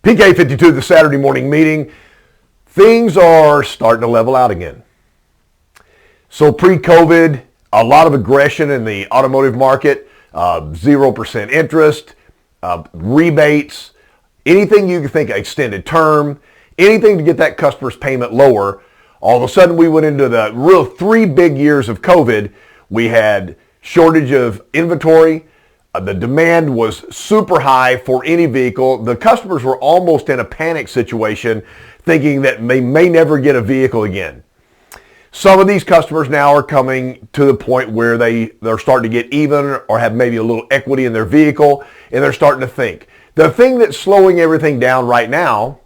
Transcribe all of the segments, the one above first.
PK52, the Saturday morning meeting. Things are starting to level out again. So pre-COVID, a lot of aggression in the automotive market, 0% interest, rebates, anything you can think of, extended term, anything to get that customer's payment lower. All of a sudden we went into the real 3 big years of COVID. We had shortage of inventory. The demand was super high for any vehicle. The customers were almost in a panic situation, thinking that they may never get a vehicle again. Some of these customers now are coming to the point where they're starting to get even or have maybe a little equity in their vehicle, and they're starting to think. The thing that's slowing everything down right now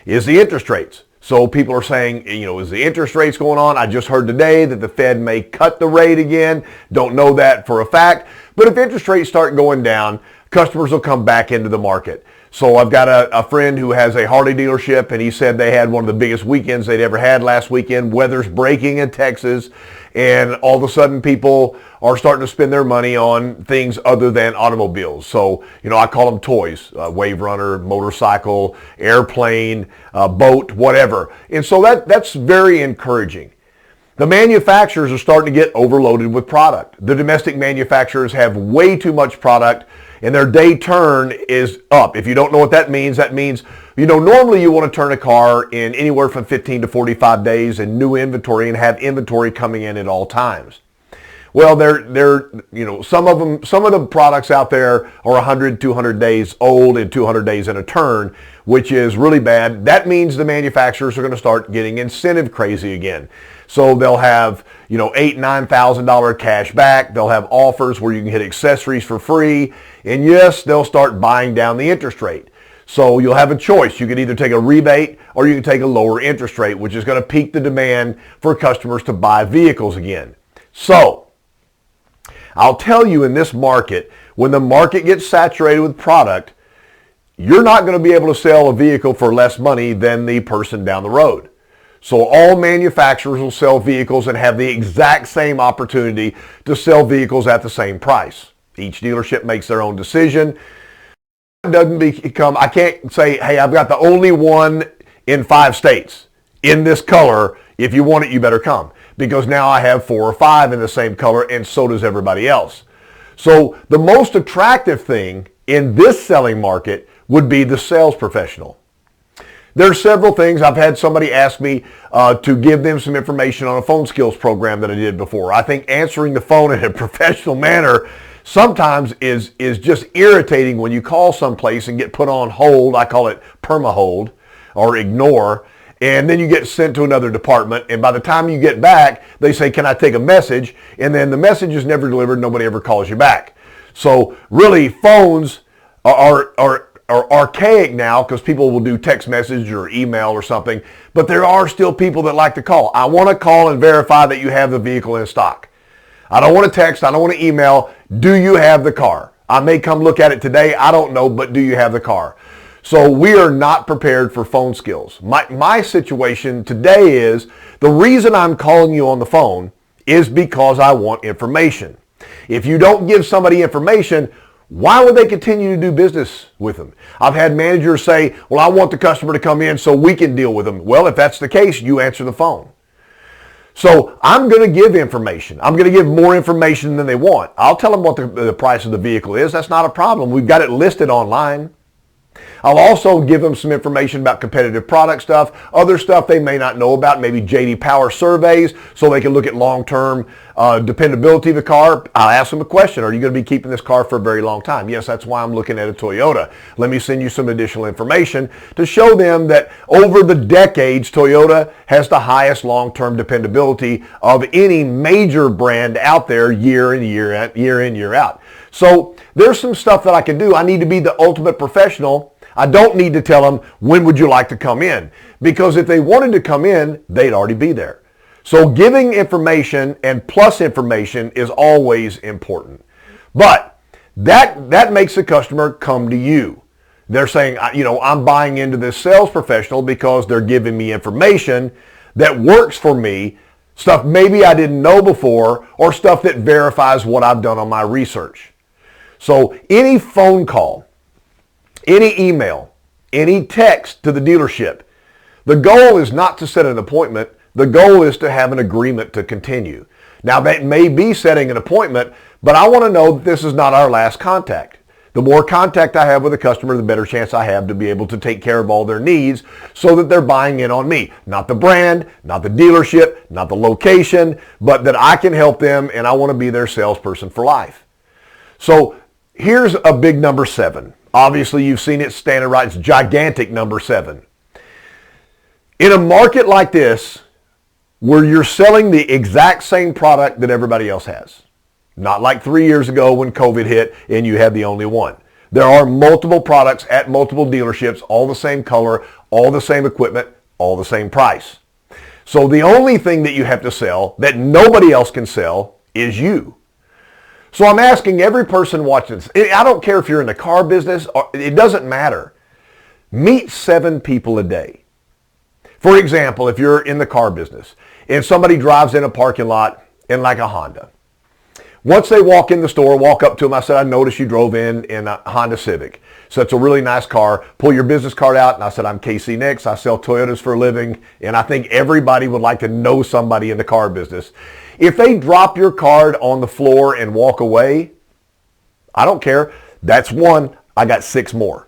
is the interest rates. So people are saying, is the interest rates going on? I just heard today that the Fed may cut the rate again. Don't know that for a fact. But if interest rates start going down, customers will come back into the market. So I've got a friend who has a Harley dealership, and he said they had one of the biggest weekends they'd ever had last weekend. Weather's breaking in Texas, and all of a sudden people are starting to spend their money on things other than automobiles. So, I call them toys, wave runner, motorcycle, airplane, boat, whatever. And so that's very encouraging. The manufacturers are starting to get overloaded with product. The domestic manufacturers have way too much product, and their day turn is up. If you don't know what that means, normally you want to turn a car in anywhere from 15 to 45 days in new inventory and have inventory coming in at all times. Well, some of the products out there are 100, 200 days old and 200 days in a turn, which is really bad. That means the manufacturers are going to start getting incentive crazy again. So they'll have, $8,000, $9,000 cash back. They'll have offers where you can get accessories for free. And yes, they'll start buying down the interest rate. So you'll have a choice. You can either take a rebate or you can take a lower interest rate, which is going to pique the demand for customers to buy vehicles again. So I'll tell you, in this market, when the market gets saturated with product, you're not going to be able to sell a vehicle for less money than the person down the road. So all manufacturers will sell vehicles and have the exact same opportunity to sell vehicles at the same price. Each dealership makes their own decision. I can't say, hey, I've got the only one in 5 states in this color. If you want it, you better come. Because now I have 4 or 5 in the same color, and so does everybody else. So the most attractive thing in this selling market would be the sales professional. There are several things. I've had somebody ask me to give them some information on a phone skills program that I did before. I think answering the phone in a professional manner sometimes is just irritating when you call someplace and get put on hold. I call it perma-hold or ignore. And then you get sent to another department. And by the time you get back, they say, can I take a message? And then the message is never delivered. Nobody ever calls you back. So really, phones are archaic now because people will do text message or email or something, but there are still people that like to call. I want to call and verify that you have the vehicle in stock. I don't want to text. I don't want to email. Do you have the car? I may come look at it today. I don't know, but do you have the car? So we are not prepared for phone skills. My situation today is the reason I'm calling you on the phone is because I want information. If you don't give somebody information, why would they continue to do business with them? I've had managers say, well, I want the customer to come in so we can deal with them. Well, if that's the case, you answer the phone. So I'm going to give information. I'm going to give more information than they want. I'll tell them what the price of the vehicle is. That's not a problem. We've got it listed online. I'll also give them some information about competitive product stuff, other stuff they may not know about, maybe J.D. Power surveys, so they can look at long-term dependability of the car. I'll ask them a question. Are you going to be keeping this car for a very long time? Yes, that's why I'm looking at a Toyota. Let me send you some additional information to show them that over the decades, Toyota has the highest long-term dependability of any major brand out there year in, year out. So there's some stuff that I can do. I need to be the ultimate professional. I don't need to tell them, when would you like to come in? Because if they wanted to come in, they'd already be there. So giving information and plus information is always important. But that makes the customer come to you. They're saying, I'm buying into this sales professional because they're giving me information that works for me, stuff maybe I didn't know before, or stuff that verifies what I've done on my research. So any phone call, any email, any text to the dealership. The goal is not to set an appointment. The goal is to have an agreement to continue. Now, that may be setting an appointment, but I want to know that this is not our last contact. The more contact I have with a customer, the better chance I have to be able to take care of all their needs so that they're buying in on me. Not the brand, not the dealership, not the location, but that I can help them and I want to be their salesperson for life. So here's a big number 7. Obviously, you've seen it standing right. It's gigantic number 7. In a market like this, where you're selling the exact same product that everybody else has. Not like 3 years ago when COVID hit and you had the only one. There are multiple products at multiple dealerships, all the same color, all the same equipment, all the same price. So the only thing that you have to sell that nobody else can sell is you. So I'm asking every person watching this, I don't care if you're in the car business, or, it doesn't matter. Meet 7 people a day. For example, if you're in the car business and somebody drives in a parking lot in like a Honda. Once they walk in the store, walk up to them, I said, I noticed you drove in a Honda Civic. So it's a really nice car. Pull your business card out, and I said, I'm Casey Nix. I sell Toyotas for a living, and I think everybody would like to know somebody in the car business. If they drop your card on the floor and walk away, I don't care. That's 1. I got 6 more.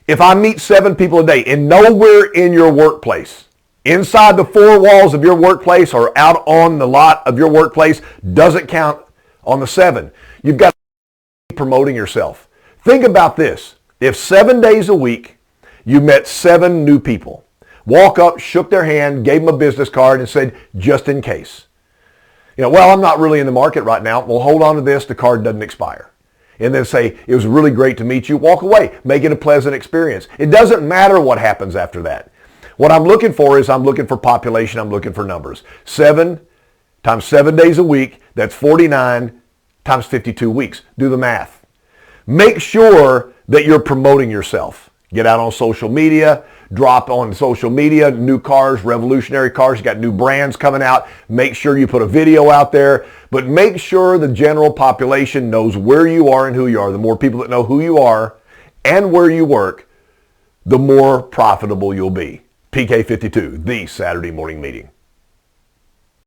If I meet 7 people a day and nowhere in your workplace, inside the 4 walls of your workplace or out on the lot of your workplace doesn't count on the 7, you've got to keep promoting yourself. Think about this. If 7 days a week you met 7 new people, walk up, shook their hand, gave them a business card and said, just in case. Well, I'm not really in the market right now. Well, hold on to this. The card doesn't expire. And then say, it was really great to meet you. Walk away. Make it a pleasant experience. It doesn't matter what happens after that. What I'm looking for is I'm looking for population. I'm looking for numbers. 7 times 7 days a week, that's 49 times 52 weeks. Do the math. Make sure that you're promoting yourself. Get out on social media. Drop on social media, new cars, revolutionary cars. You got new brands coming out. Make sure you put a video out there. But make sure the general population knows where you are and who you are. The more people that know who you are and where you work, the more profitable you'll be. PK52, the Saturday Morning Meeting.